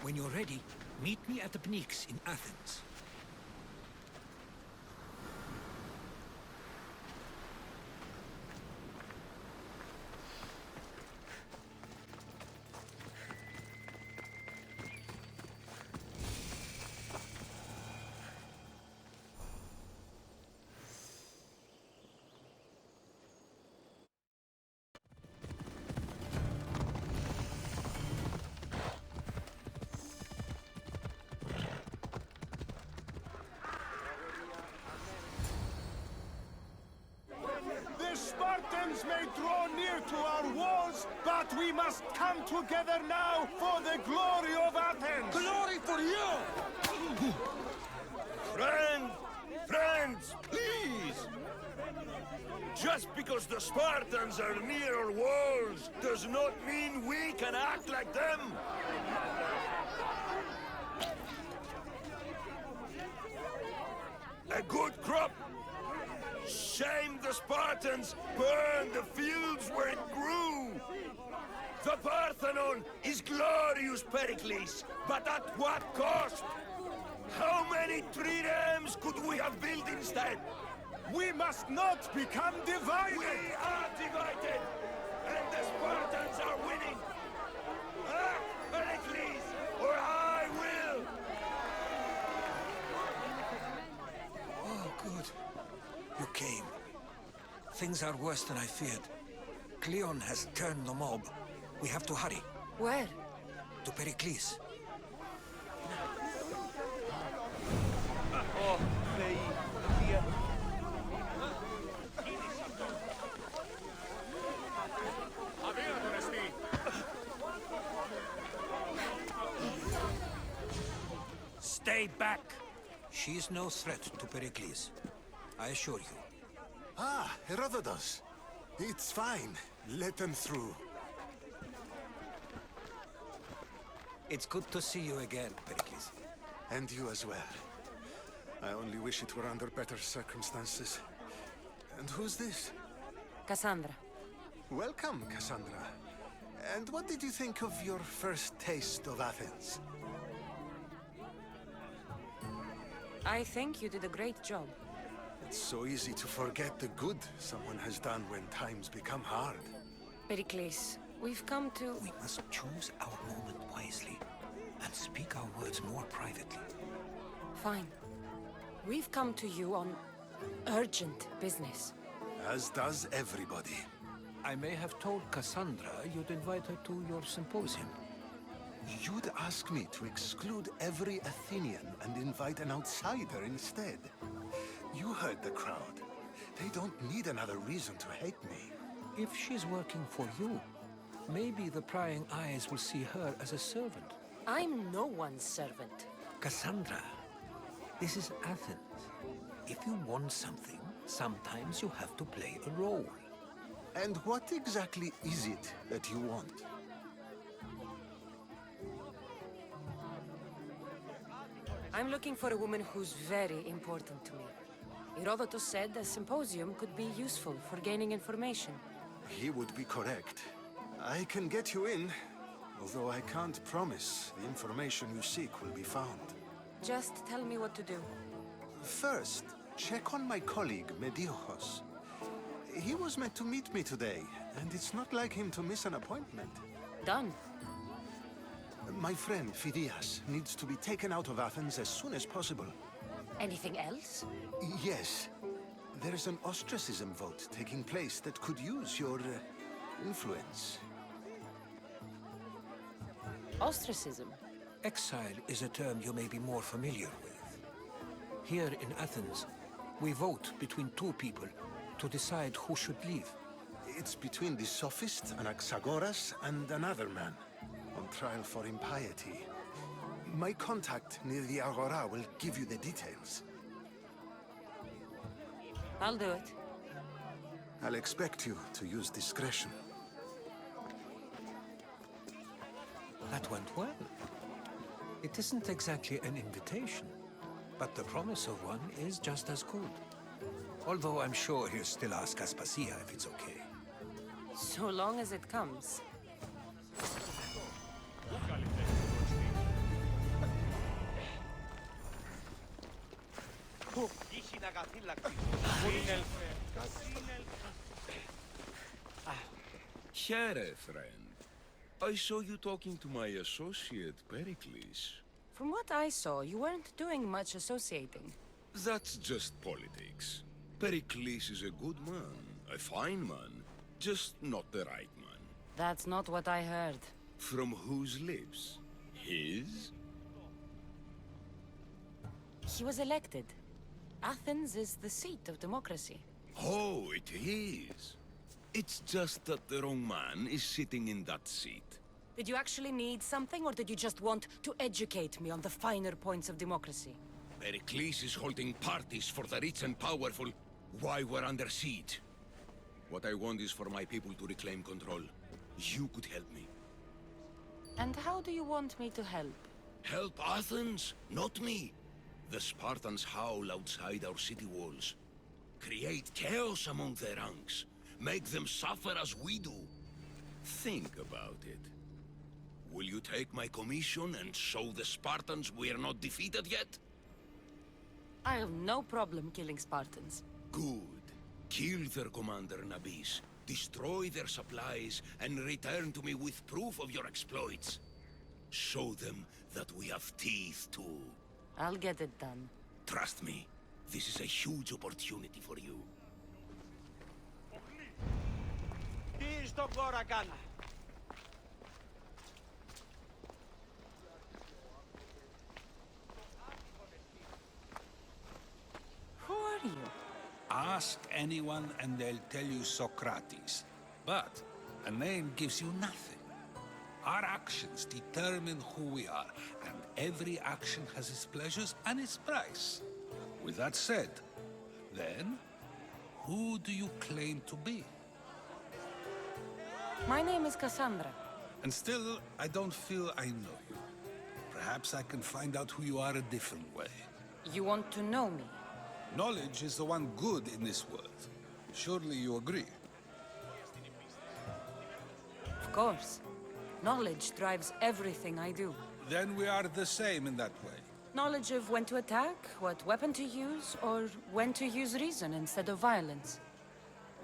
When you're ready, meet me at the Pnyx in Athens. The Spartans may draw near to our walls, but we must come together now for the glory of Athens! Glory for you! Friends, please! Just because the Spartans are near our walls does not mean we can act like them! A good crop! Shame the Spartans burned the fields where it grew! The Parthenon is glorious, Pericles, but at what cost? How many triremes could we have built instead? We must not become divided! We are divided! And the Spartans are winning! Ah, Pericles, or I will! Oh, good. You came. Things are worse than I feared. Cleon has turned the mob. We have to hurry. Where? To Pericles. Stay back! She's no threat to Pericles. I assure you. Ah, Herodotus. It's fine. Let them through. It's good to see you again, Pericles. And you as well. I only wish it were under better circumstances. And who's this? Cassandra. Welcome, Cassandra. And what did you think of your first taste of Athens? I think you did a great job. It's so easy to forget the good someone has done when times become hard. Pericles, we've come to... We must choose our moment wisely and speak our words more privately. Fine. We've come to you on urgent business. As does everybody. I may have told Cassandra you'd invite her to your symposium. You'd ask me to exclude every Athenian and invite an outsider instead. You heard the crowd. They don't need another reason to hate me. If she's working for you, maybe the prying eyes will see her as a servant. I'm no one's servant. Cassandra, this is Athens. If you want something, sometimes you have to play a role. And what exactly is it that you want? I'm looking for a woman who's very important to me. Herodotus said a symposium could be useful for gaining information. He would be correct. I can get you in, although I can't promise the information you seek will be found. Just tell me what to do. First, check on my colleague, Mediochos. He was meant to meet me today, and it's not like him to miss an appointment. Done. My friend, Phidias, needs to be taken out of Athens as soon as possible. Anything else? Yes. There's an ostracism vote taking place that could use your influence. Ostracism? Exile is a term you may be more familiar with. Here in Athens, we vote between two people to decide who should leave. It's between the sophist Anaxagoras and another man, on trial for impiety. My contact near the Agora will give you the details. I'll do it. I'll expect you to use discretion. That went well. It isn't exactly an invitation, but the promise of one is just as good. Although I'm sure he'll still ask Aspasia if it's okay. So long as it comes. Here, friend. I saw you talking to my associate, Pericles. From what I saw, you weren't doing much associating. That's just politics. Pericles is a good man, a fine man, just not the right man. That's not what I heard. From whose lips? His? He was elected. Athens is the seat of democracy. Oh, it is. It's just that the wrong man is sitting in that seat. Did you actually need something, or did you just want to educate me on the finer points of democracy? Pericles is holding parties for the rich and powerful while we're under siege. What I want is for my people to reclaim control. You could help me. And how do you want me to help? Help Athens, not me. The Spartans howl outside our city walls. Create chaos among their ranks. Make them suffer as we do. Think about it. Will you take my commission and show the Spartans we're not defeated yet? I have no problem killing Spartans. Good. Kill their commander Nabis, destroy their supplies, and return to me with proof of your exploits. Show them that we have teeth too. I'll get it done. Trust me, this is a huge opportunity for you. Who are you? Ask anyone and they'll tell you Socrates. But a name gives you nothing. Our actions determine who we are, and every action has its pleasures and its price. With that said, then, who do you claim to be? My name is Cassandra. And still, I don't feel I know you. Perhaps I can find out who you are a different way. You want to know me? Knowledge is the one good in this world. Surely you agree? Of course. Knowledge drives everything I do. Then we are the same in that way. Knowledge of when to attack, what weapon to use, or when to use reason instead of violence.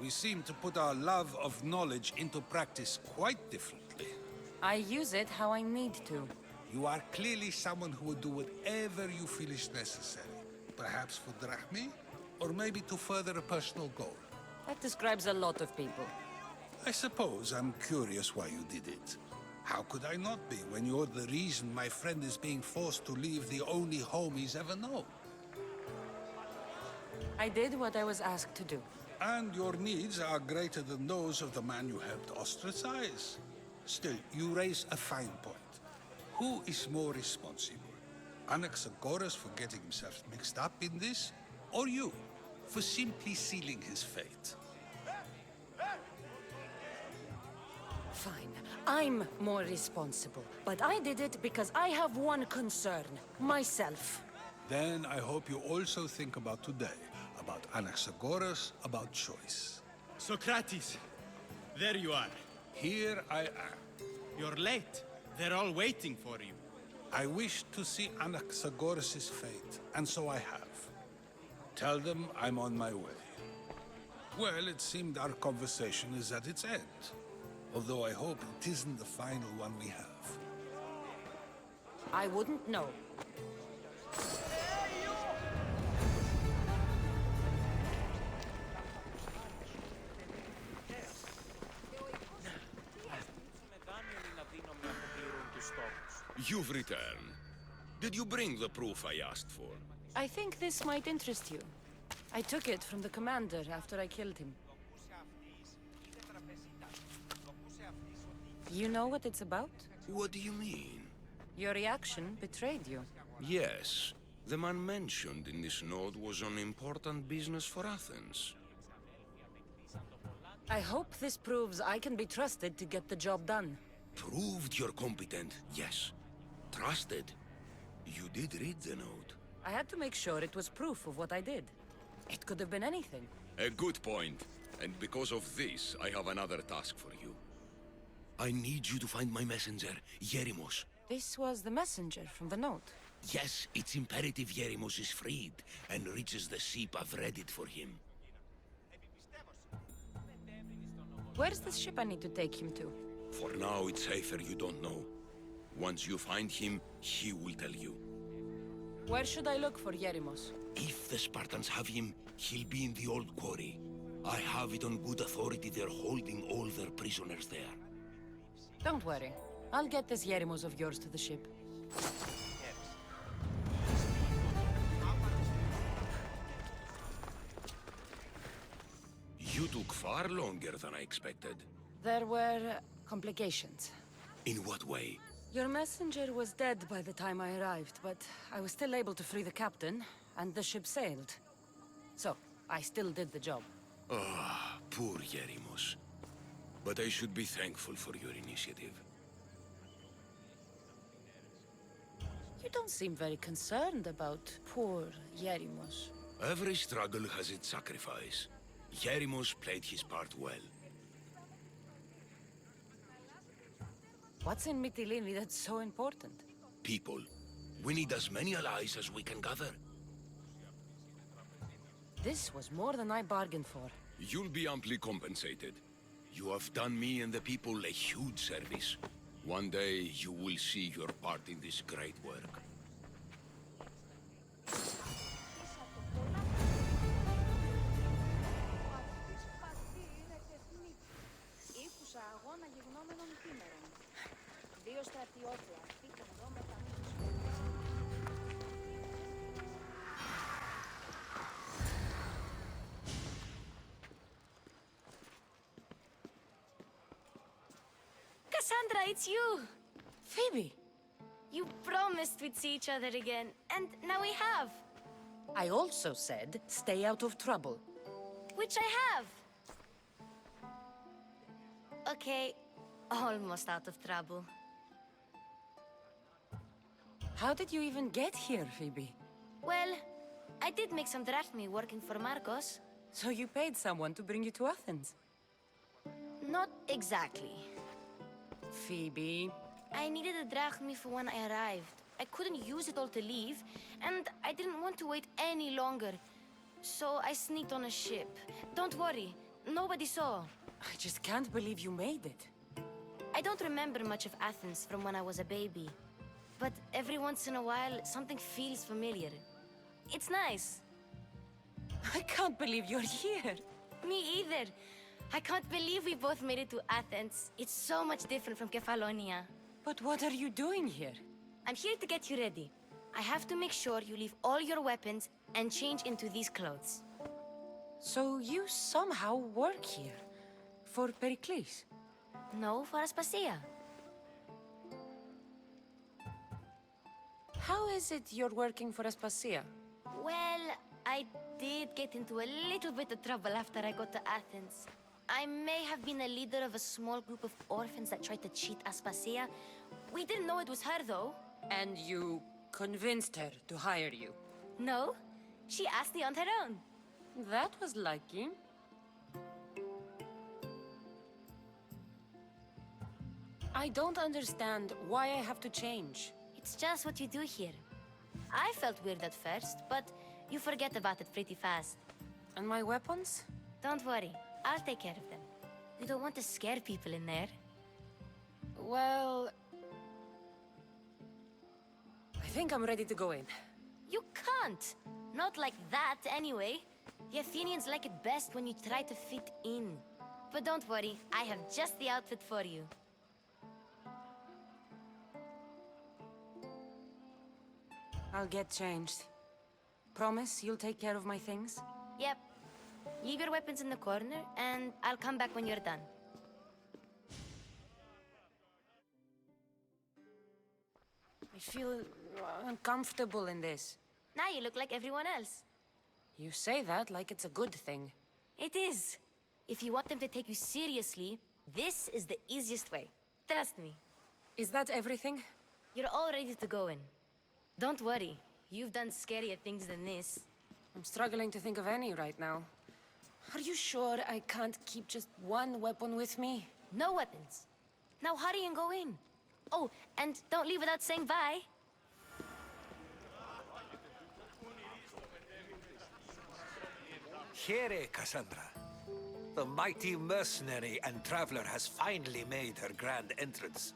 We seem to put our love of knowledge into practice quite differently. I use it how I need to. You are clearly someone who would do whatever you feel is necessary. Perhaps for drachmae, or maybe to further a personal goal. That describes a lot of people. I suppose I'm curious why you did it. How could I not be when you're the reason my friend is being forced to leave the only home he's ever known? I did what I was asked to do. And your needs are greater than those of the man you helped ostracize. Still, you raise a fine point. Who is more responsible? Anaxagoras for getting himself mixed up in this? Or you, for simply sealing his fate? Fine. I'm more responsible. But I did it because I have one concern. Myself. Then I hope you also think about today. About Anaxagoras, about choice. Socrates! There you are. Here I am. You're late. They're all waiting for you. I wish to see Anaxagoras' fate, and so I have. Tell them I'm on my way. Well, it seemed our conversation is at its end. Although I hope it isn't the final one we have. I wouldn't know. You've returned. Did you bring the proof I asked for? I think this might interest you. I took it from the commander after I killed him. You know what it's about? What do you mean? Your reaction betrayed you. Yes. The man mentioned in this note was on important business for Athens. I hope this proves I can be trusted to get the job done. Proved you're competent, yes. Trusted. You did read the note. I had to make sure it was proof of what I did. It could have been anything. A good point. And because of this, I have another task for you. I need you to find my messenger, Yerimos. This was the messenger from the note. Yes, it's imperative Yeremos is freed and reaches the ship I've readied for him. Where's the ship I need to take him to? For now, it's safer you don't know. Once you find him, he will tell you. Where should I look for Yeremos? If the Spartans have him, he'll be in the old quarry. I have it on good authority they're holding all their prisoners there. Don't worry. I'll get this Yeremos of yours to the ship. You took far longer than I expected. There were complications. In what way? Your messenger was dead by the time I arrived, but I was still able to free the captain, and the ship sailed. So, I still did the job. Ah, poor Yeremos. But I should be thankful for your initiative. You don't seem very concerned about poor Yeremos. Every struggle has its sacrifice. Yeremos played his part well. What's in Mytilene that's so important? People. We need as many allies as we can gather. This was more than I bargained for. You'll be amply compensated. You have done me and the people a huge service. One day, you will see your part in this great work. Cassandra, it's you! Phoebe! You promised we'd see each other again, and now we have. I also said, stay out of trouble. Which I have. Okay, almost out of trouble. How did you even get here, Phoebe? Well, I did make some drachmi working for Marcos. So you paid someone to bring you to Athens? Not exactly. Phoebe... I needed a drachmi for when I arrived. I couldn't use it all to leave, and I didn't want to wait any longer. So I sneaked on a ship. Don't worry, nobody saw. I just can't believe you made it. I don't remember much of Athens from when I was a baby. But every once in a while, something feels familiar. It's nice. I can't believe you're here. Me either. I can't believe we both made it to Athens. It's so much different from Kefalonia. But what are you doing here? I'm here to get you ready. I have to make sure you leave all your weapons and change into these clothes. So you somehow work here? For Pericles? No, for Aspasia. How is it you're working for Aspasia? Well, I did get into a little bit of trouble after I got to Athens. I may have been a leader of a small group of orphans that tried to cheat Aspasia. We didn't know it was her, though. And you convinced her to hire you? No, she asked me on her own. That was lucky. I don't understand why I have to change. It's just what you do here. I felt weird at first, but you forget about it pretty fast. And my weapons? Don't worry, I'll take care of them. You don't want to scare people in there. Well... I think I'm ready to go in. You can't! Not like that, anyway. The Athenians like it best when you try to fit in. But don't worry, I have just the outfit for you. I'll get changed. Promise you'll take care of my things? Yep. Leave your weapons in the corner, and I'll come back when you're done. I feel uncomfortable in this. Now you look like everyone else. You say that like it's a good thing. It is. If you want them to take you seriously, this is the easiest way. Trust me. Is that everything? You're all ready to go in. Don't worry. You've done scarier things than this. I'm struggling to think of any right now. Are you sure I can't keep just one weapon with me? No weapons. Now hurry and go in. Oh, and don't leave without saying bye. Here, Cassandra. The mighty mercenary and traveler has finally made her grand entrance.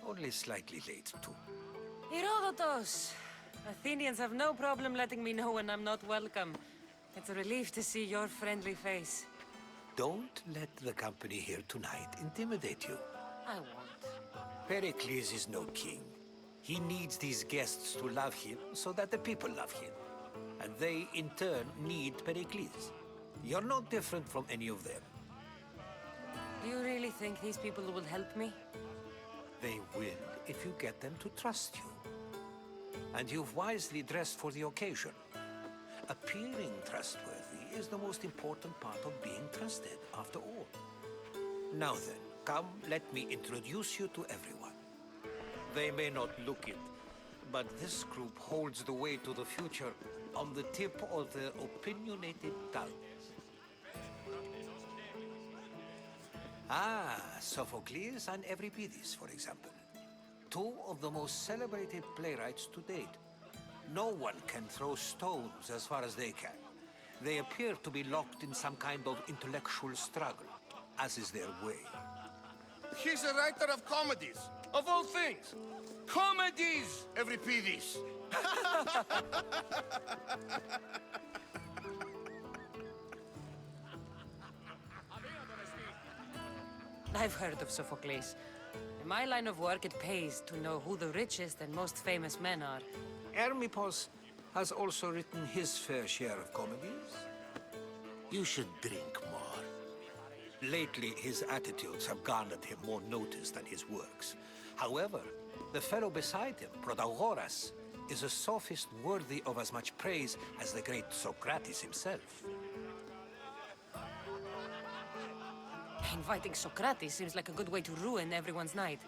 Only slightly late, too. Herodotus! Athenians have no problem letting me know when I'm not welcome. It's a relief to see your friendly face. Don't let the company here tonight intimidate you. I won't. Pericles is no king. He needs these guests to love him so that the people love him. And they, in turn, need Pericles. You're no different from any of them. Do you really think these people will help me? They will if you get them to trust you. And you've wisely dressed for the occasion. Appearing trustworthy is the most important part of being trusted, after all. Now then, come, let me introduce you to everyone. They may not look it, but this group holds the way to the future on the tip of their opinionated tongues. Ah, Sophocles and Euripides, for example. Two of the most celebrated playwrights to date. No one can throw stones as far as they can. They appear to be locked in some kind of intellectual struggle, as is their way. He's a writer of comedies, of all things. Comedies, Euripides. I've heard of Sophocles. In my line of work, it pays to know who the richest and most famous men are. Hermippos has also written his fair share of comedies. You should drink more. Lately, his attitudes have garnered him more notice than his works. However, the fellow beside him, Protagoras, is a sophist worthy of as much praise as the great Socrates himself. Inviting Socrates seems like a good way to ruin everyone's night.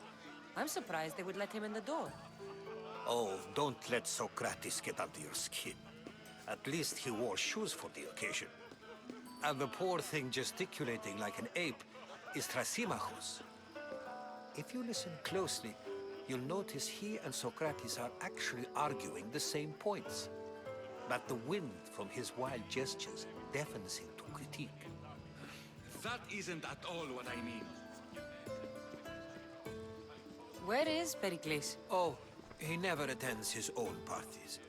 I'm surprised they would let him in the door. Oh, don't let Socrates get under your skin. At least he wore shoes for the occasion. And the poor thing gesticulating like an ape is Thrasymachus. If you listen closely, you'll notice he and Socrates are actually arguing the same points. But the wind from his wild gestures deafens him to critique. That isn't at all what I mean. Where is Pericles? Oh, he never attends his own parties.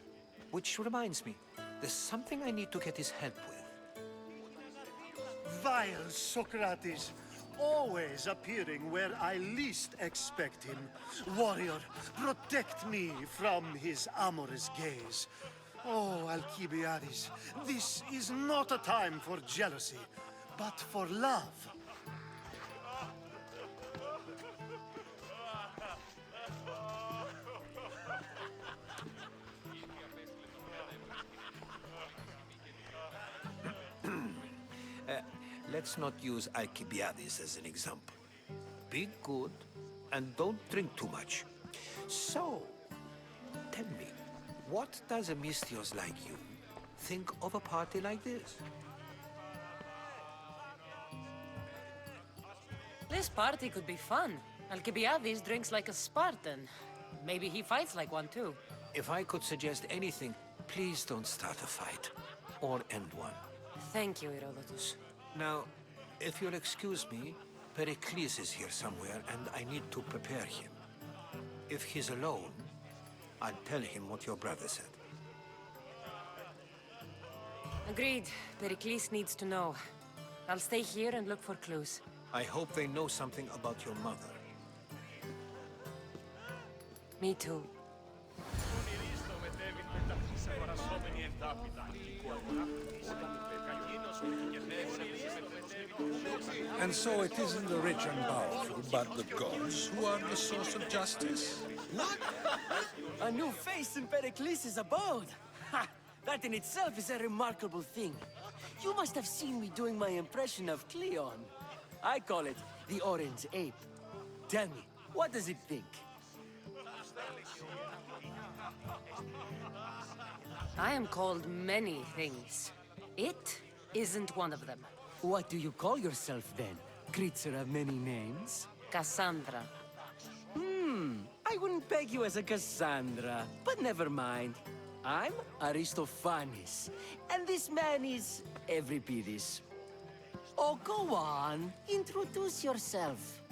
Which reminds me, there's something I need to get his help with. Vile Socrates, always appearing where I least expect him. Warrior, protect me from his amorous gaze. Oh, Alcibiades, this is not a time for jealousy, but for love. Let's not use Alcibiades as an example. Be good, and don't drink too much. So, tell me, what does a Mystios like you think of a party like this? This party could be fun. Alcibiades drinks like a Spartan. Maybe he fights like one too. If I could suggest anything, please don't start a fight, or end one. Thank you, Herodotus. Now, if you'll excuse me, Pericles is here somewhere, and I need to prepare him. If he's alone, I'll tell him what your brother said. Agreed. Pericles needs to know. I'll stay here and look for clues. I hope they know something about your mother. Me too. And so it isn't the rich and powerful, but the gods who are the source of justice? What? A new face in Pericles' abode! Ha! That in itself is a remarkable thing. You must have seen me doing my impression of Cleon. I call it the Orange Ape. Tell me, what does it think? I am called many things. It isn't one of them. What do you call yourself then? Creature of many names? Cassandra. I wouldn't peg you as a Cassandra, but never mind. I'm Aristophanes, and this man is Euripides. Oh, go on. Introduce yourself.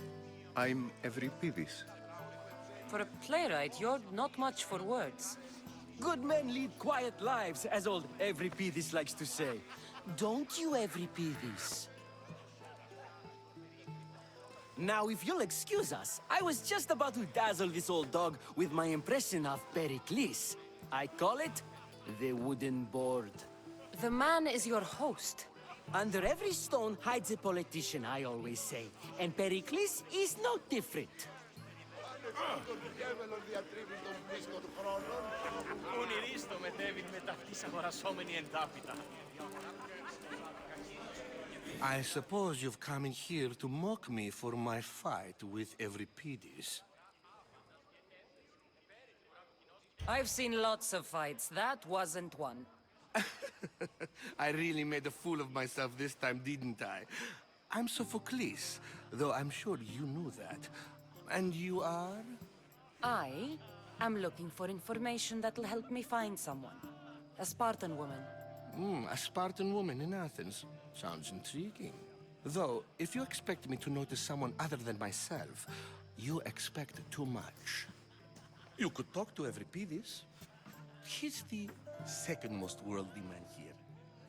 I'm Euripides. For a playwright, you're not much for words. Good men lead quiet lives, as old Euripides likes to say. Don't you, Euripides? Now, if you'll excuse us, I was just about to dazzle this old dog with my impression of Pericles. I call it the wooden board. The man is your host. Under every stone hides a politician, I always say. And Pericles is no different. I suppose you've come in here to mock me for my fight with Euripides. I've seen lots of fights. That wasn't one. I really made a fool of myself this time, didn't I? I'm Sophocles, though I'm sure you knew that. And you are? I am looking for information that'll help me find someone. A Spartan woman. A Spartan woman in Athens. Sounds intriguing. Though, if you expect me to notice someone other than myself, you expect too much. You could talk to Euripides. He's the second most worldly man here.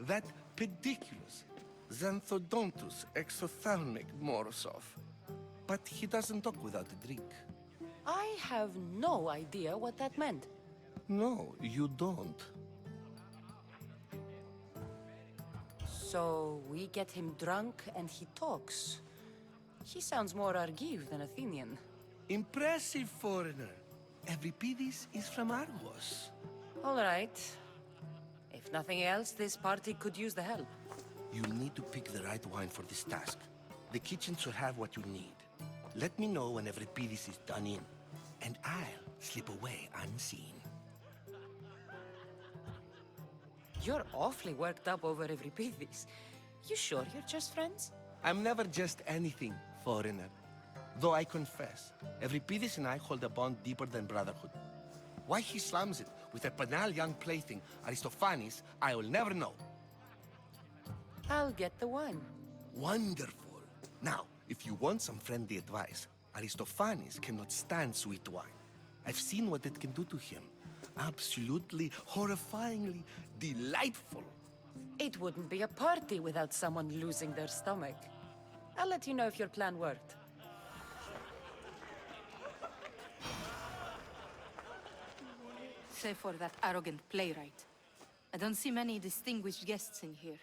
That pediculous, xanthodontus exophthalmic Morosov. But he doesn't talk without a drink. I have no idea what that meant. No, you don't. So we get him drunk and he talks. He sounds more Argive than Athenian. Impressive, foreigner. Euripides is from Argos. All right. If nothing else, this party could use the help. You need to pick the right wine for this task. The kitchen should have what you need. Let me know when Euripides is done in, and I'll slip away unseen. You're awfully worked up over Euripides. You sure you're just friends? I'm never just anything, foreigner. Though I confess, Euripides and I hold a bond deeper than brotherhood. Why he slams it with a banal young plaything, Aristophanes, I will never know. I'll get the wine. Wonderful. Now, if you want some friendly advice, Aristophanes cannot stand sweet wine. I've seen what it can do to him. Absolutely, horrifyingly delightful. It wouldn't be a party without someone losing their stomach. I'll let you know if your plan worked. Save for that arrogant playwright. I don't see many distinguished guests in here.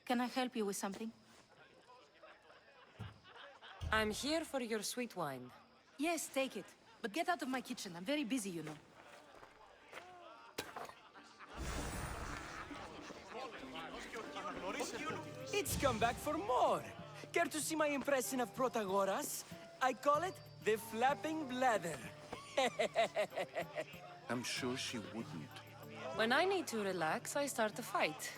Can I help you with something? I'm here for your sweet wine. Yes, take it. But get out of my kitchen. I'm very busy, you know. It's come back for more. Care to see my impression of Protagoras? I call it the flapping bladder. I'm sure she wouldn't. When I need to relax, I start a fight.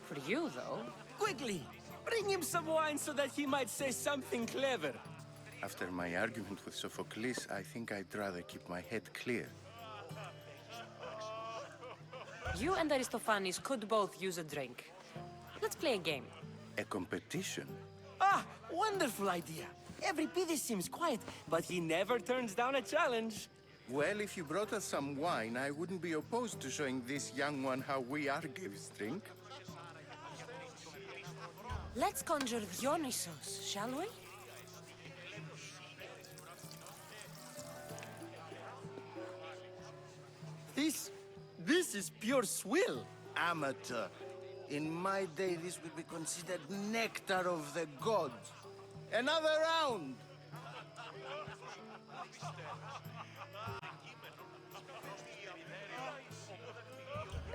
For you, though. Quickly! Bring him some wine so that he might say something clever. After my argument with Sophocles, I think I'd rather keep my head clear. You and Aristophanes could both use a drink. Let's play a game. A competition? Ah, wonderful idea. Euripides seems quiet, but he never turns down a challenge. Well, if you brought us some wine, I wouldn't be opposed to showing this young one how we Argives drink. Let's conjure Dionysos, shall we? This is pure swill. Amateur. In my day, this would be considered nectar of the gods. Another round!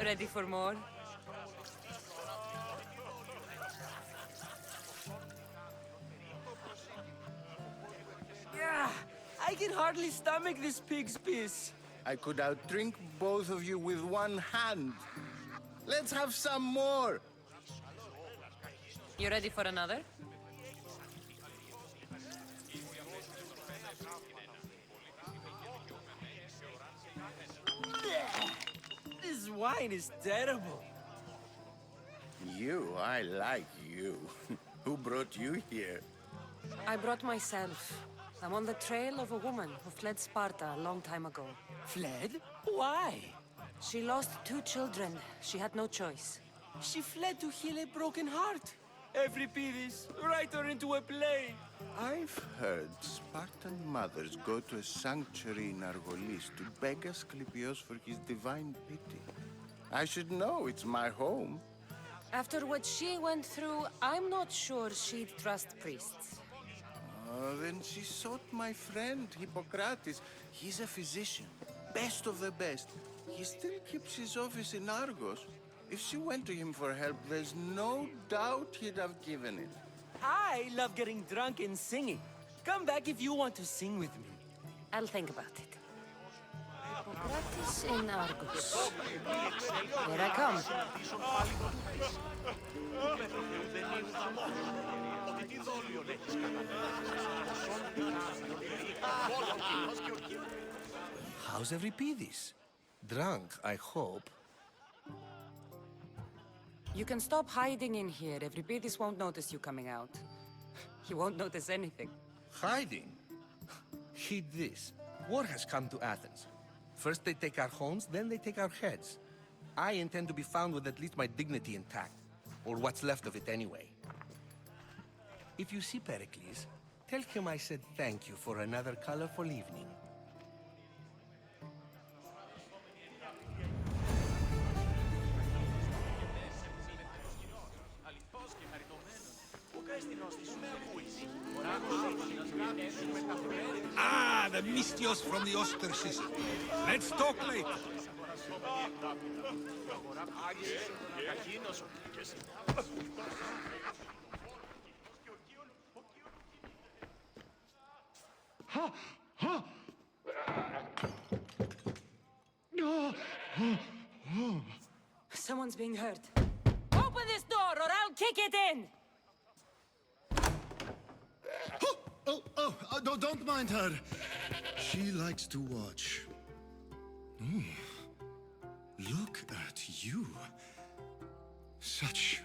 Ready for more? Yeah, I can hardly stomach this pig's piss. I could outdrink both of you with one hand. Let's have some more! You ready for another? This wine is terrible. You, I like you. Who brought you here? I brought myself. I'm on the trail of a woman who fled Sparta a long time ago. Fled? Why? She lost 2 children. She had no choice. She fled to heal a broken heart. Euripides, write her into a play. I've heard Spartan mothers go to a sanctuary in Argolis to beg Asclepios for his divine pity. I should know, it's my home. After what she went through, I'm not sure she'd trust priests. Oh, then she sought my friend, Hippocrates. He's a physician, best of the best. He still keeps his office in Argos. If she went to him for help, there's no doubt he'd have given it. I love getting drunk and singing. Come back if you want to sing with me. I'll think about it. Hippocrates in Argos. Here I come. How's Euripides? Drunk, I hope. You can stop hiding in here. Euripides won't notice you coming out. He won't notice anything. Hiding? Heed this. War has come to Athens. First they take our homes, then they take our heads. I intend to be found with at least my dignity intact. Or what's left of it anyway. If you see Pericles, tell him I said thank you for another colorful evening. Ah, the Mystios from the Ostracism. Let's talk later. Someone's being hurt. Open this door or I'll kick it in! No, don't mind her. She likes to watch. Look at you. Such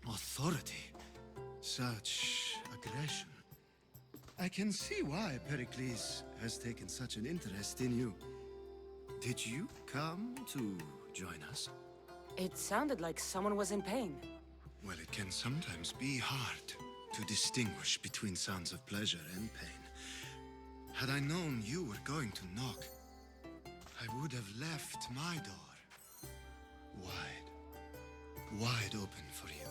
authority. Such aggression. I can see why Pericles has taken such an interest in you. Did you come to join us? It sounded like someone was in pain. Well, it can sometimes be hard to distinguish between sounds of pleasure and pain. Had I known you were going to knock, I would have left my door wide open for you.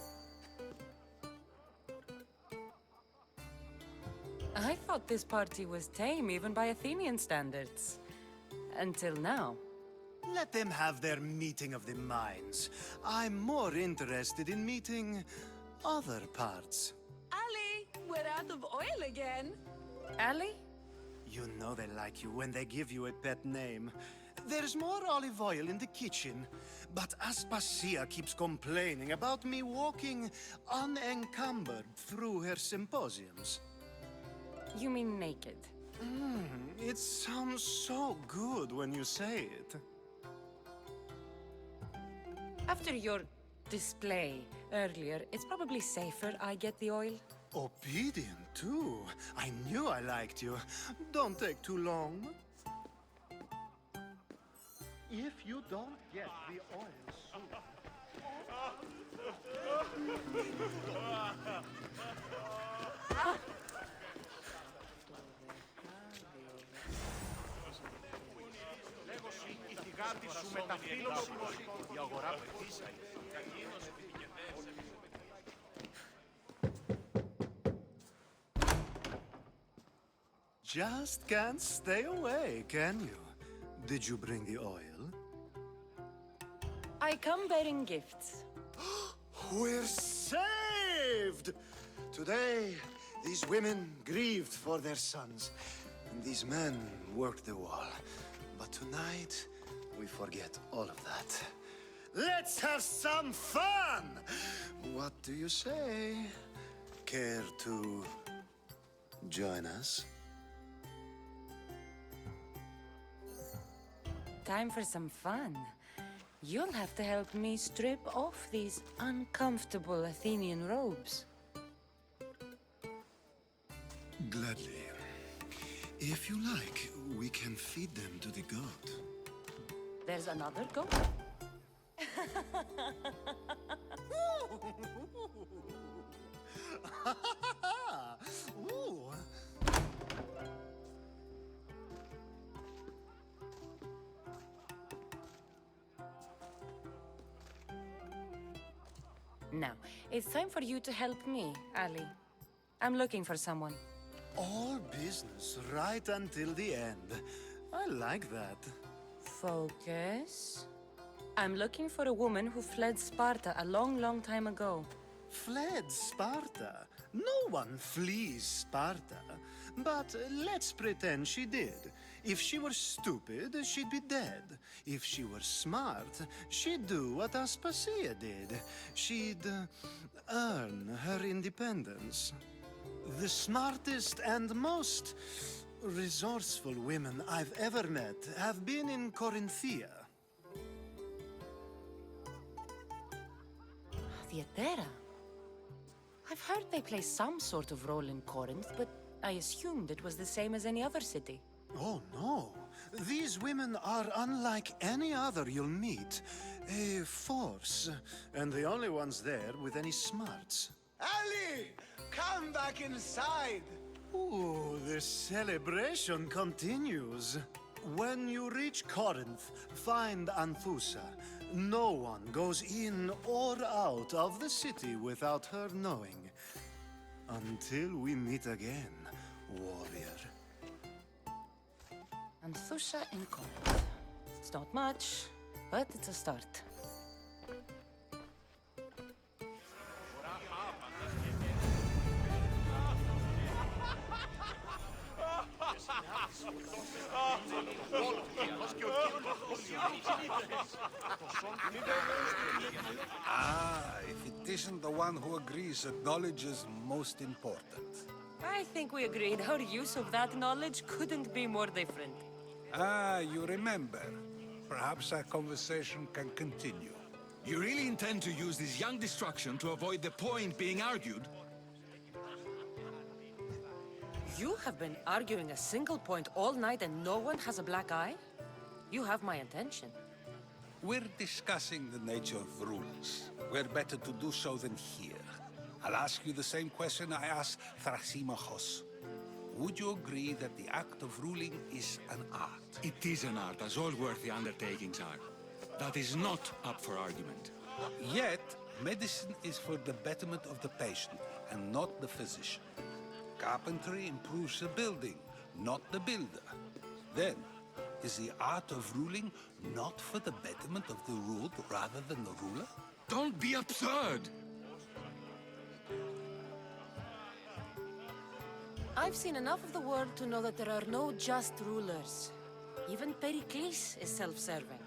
I thought this party was tame, even by Athenian standards. Until now. Let them have their meeting of the minds. I'm more interested in meeting other parts. Ali, we're out of oil again. Ali? You know they like you when they give you a pet name. There's more olive oil in the kitchen, but Aspasia keeps complaining about me walking unencumbered through her symposiums. You mean naked? It sounds so good when you say it. After your display earlier, it's probably safer I get the oil. Obedient, too. I knew I liked you. Don't take too long. If you don't get the oil soon... Just can't stay away, can you? Did you bring the oil? I come bearing gifts. We're saved! Today, these women grieved for their sons, and these men worked the wall. But tonight, we forget all of that. Let's have some fun! What do you say? Care to join us? Time for some fun. You'll have to help me strip off these uncomfortable Athenian robes. Gladly. If you like, we can feed them to the god. There's another goat? Ooh. Now, it's time for you to help me, Ali. I'm looking for someone. All business right until the end. I like that. Focus. I'm looking for a woman who fled Sparta a long, long time ago. Fled Sparta? No one flees Sparta. But let's pretend she did. If she were stupid, she'd be dead. If she were smart, she'd do what Aspasia did. She'd earn her independence. The smartest and most resourceful women I've ever met have been in Corinthia. Theatera? I've heard they play some sort of role in Corinth, but I assumed it was the same as any other city. Oh, no. These women are unlike any other you'll meet. A force, and the only ones there with any smarts. Ali! Come back inside! Ooh, the celebration continues. When you reach Corinth, find Anthusa. No one goes in or out of the city without her knowing. Until we meet again, warrior. Anthusa in Corinth. It's not much, but it's a start. If it isn't the one who agrees that knowledge is most important. I think we agreed our use of that knowledge couldn't be more different. You remember. Perhaps our conversation can continue. You really intend to use this young destruction to avoid the point being argued? You have been arguing a single point all night and no one has a black eye? You have my attention. We're discussing the nature of rules. We're better to do so than here. I'll ask you the same question I asked Thrasymachos. Would you agree that the act of ruling is an art? It is an art, as all worthy undertakings are. That is not up for argument. Yet, medicine is for the betterment of the patient, and not the physician. Carpentry improves the building, not the builder. Then, is the art of ruling not for the betterment of the ruled rather than the ruler? Don't be absurd! I've seen enough of the world to know that there are no just rulers. Even Pericles is self-serving.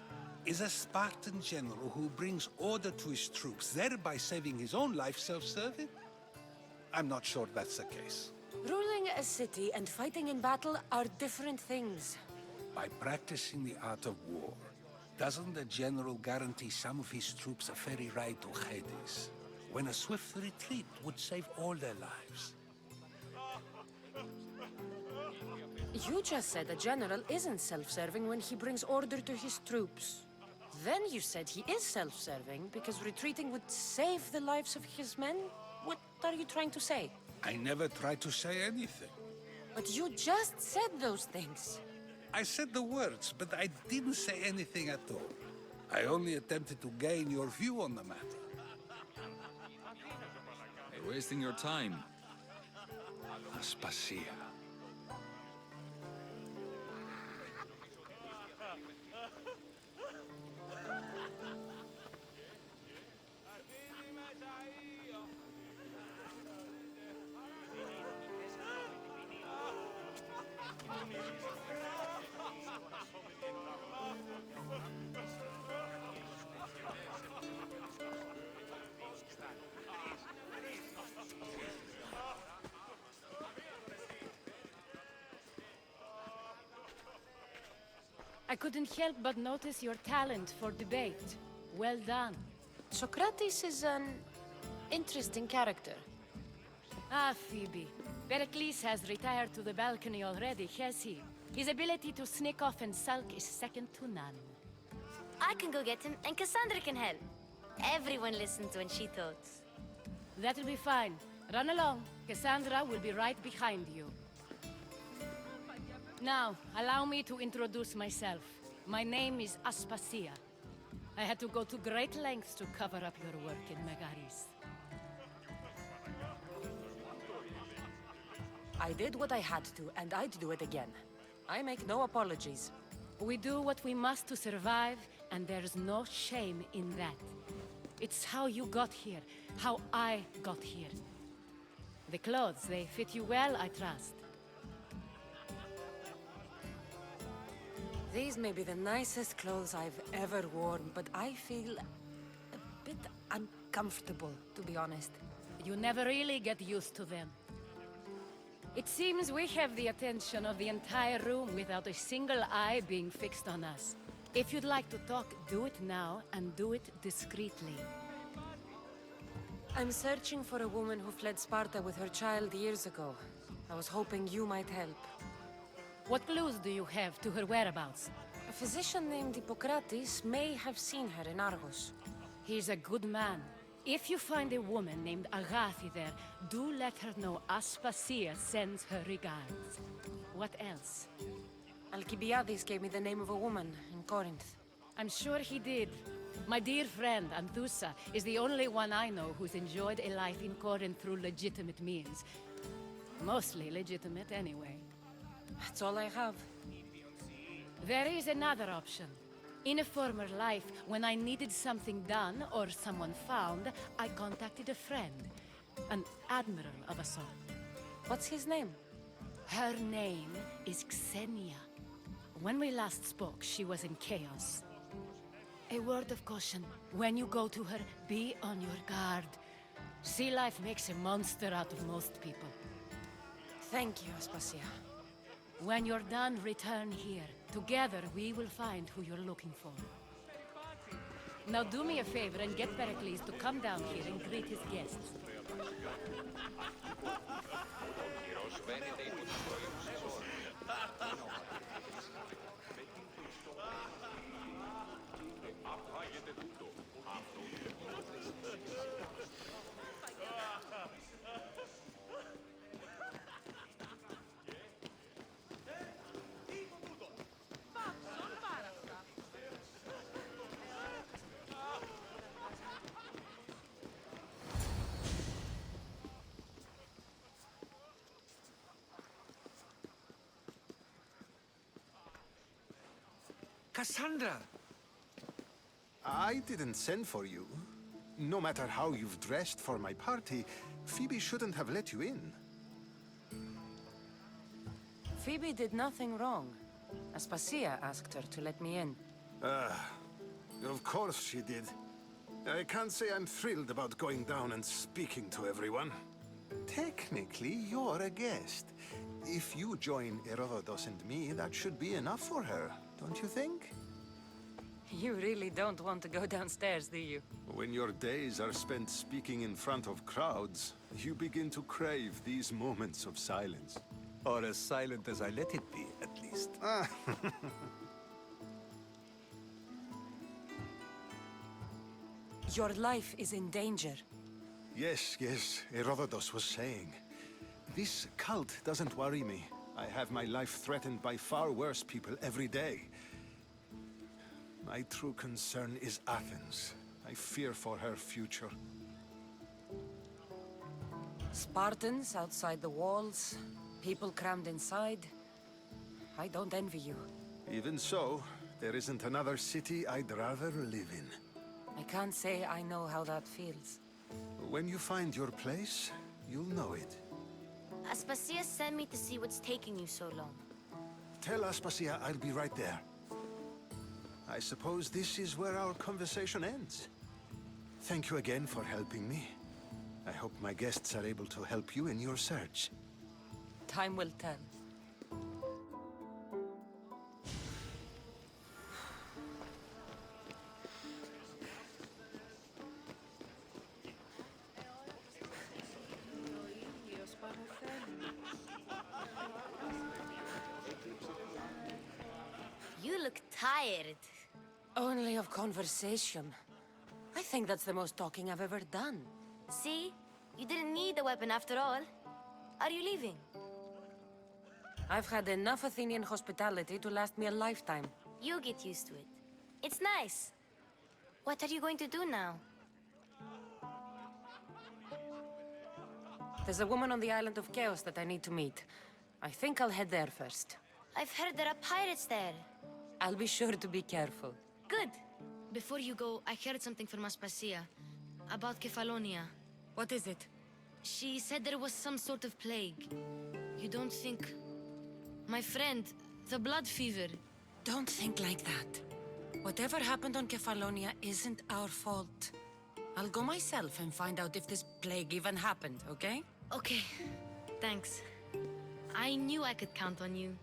Is a Spartan general who brings order to his troops, thereby saving his own life, self-serving? I'm not sure that's the case. Ruling a city and fighting in battle are different things. By practicing the art of war, doesn't the general guarantee some of his troops a ferry ride to Hades, when a swift retreat would save all their lives? You just said a general isn't self-serving when he brings order to his troops. Then you said he is self-serving because retreating would save the lives of his men? What are you trying to say? I never tried to say anything. But you just said those things. I said the words, but I didn't say anything at all. I only attempted to gain your view on the matter. You're wasting your time. Aspasia. I couldn't help but notice your talent for debate. Well done. Socrates is an interesting character. Ah, Phoebe. Pericles has retired to the balcony already, has he? His ability to sneak off and sulk is second to none. I can go get him, and Cassandra can help. Everyone listens when she talks. That'll be fine. Run along. Cassandra will be right behind you. Now, allow me to introduce myself. My name is Aspasia. I had to go to great lengths to cover up your work in Megaris. I did what I had to, and I'd do it again. I make no apologies. We do what we must to survive, and there's no shame in that. It's how you got here, how I got here. The clothes, they fit you well, I trust. These may be the nicest clothes I've ever worn, but I feel a bit uncomfortable, to be honest. You never really get used to them. It seems we have the attention of the entire room without a single eye being fixed on us. If you'd like to talk, do it now, and do it discreetly. I'm searching for a woman who fled Sparta with her child years ago. I was hoping you might help. What clues do you have to her whereabouts? A physician named Hippocrates may have seen her in Argos. He's a good man. If you find a woman named Agathi there, do let her know Aspasia sends her regards. What else? Alcibiades gave me the name of a woman in Corinth. I'm sure he did. My dear friend, Anthusa, is the only one I know who's enjoyed a life in Corinth through legitimate means. Mostly legitimate, anyway. That's all I have. There is another option. In a former life, when I needed something done or someone found, I contacted a friend. An admiral of a sort. What's his name? Her name is Xenia. When we last spoke, she was in chaos. A word of caution. When you go to her, be on your guard. Sea life makes a monster out of most people. Thank you, Aspasia. When you're done, return here. Together, we will find who you're looking for. Now do me a favor and get Pericles to come down here and greet his guests. Cassandra! I didn't send for you. No matter how you've dressed for my party, Phoebe shouldn't have let you in. Phoebe did nothing wrong. Aspasia asked her to let me in. Of course she did. I can't say I'm thrilled about going down and speaking to everyone. Technically, you're a guest. If you join Herodotus and me, that should be enough for her, don't you think? You really don't want to go downstairs, do you? When your days are spent speaking in front of crowds, you begin to crave these moments of silence. Or as silent as I let it be, at least. Your life is in danger. Yes, Herodotus was saying. This cult doesn't worry me. I have my life threatened by far worse people every day. My true concern is Athens. I fear for her future. Spartans outside the walls, people crammed inside. I don't envy you. Even so, there isn't another city I'd rather live in. I can't say I know how that feels. When you find your place, you'll know it. Aspasia sent me to see what's taking you so long. Tell Aspasia I'll be right there. I suppose this is where our conversation ends. Thank you again for helping me. I hope my guests are able to help you in your search. Time will tell. tired. Only of conversation. I think that's the most talking I've ever done. See? You didn't need the weapon after all. Are you leaving? I've had enough Athenian hospitality to last me a lifetime. You get used to it. It's nice. What are you going to do now? There's a woman on the island of Chaos that I need to meet. I think I'll head there first. I've heard there are pirates there. I'll be sure to be careful. Good. Before you go, I heard something from Aspasia. About Kefalonia. What is it? She said there was some sort of plague. You don't think... My friend, the blood fever. Don't think like that. Whatever happened on Kefalonia isn't our fault. I'll go myself and find out if this plague even happened, okay? Okay. Thanks. I knew I could count on you.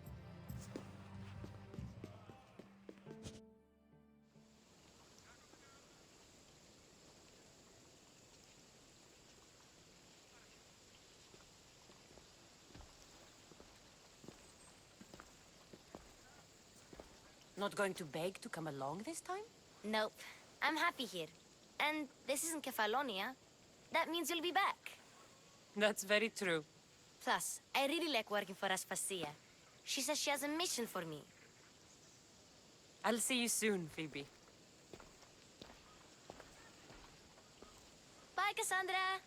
Not going to beg to come along this time? Nope. I'm happy here. And this isn't Kefalonia. That means you'll be back. That's very true. Plus, I really like working for Aspasia. She says she has a mission for me. I'll see you soon, Phoebe. Bye, Cassandra!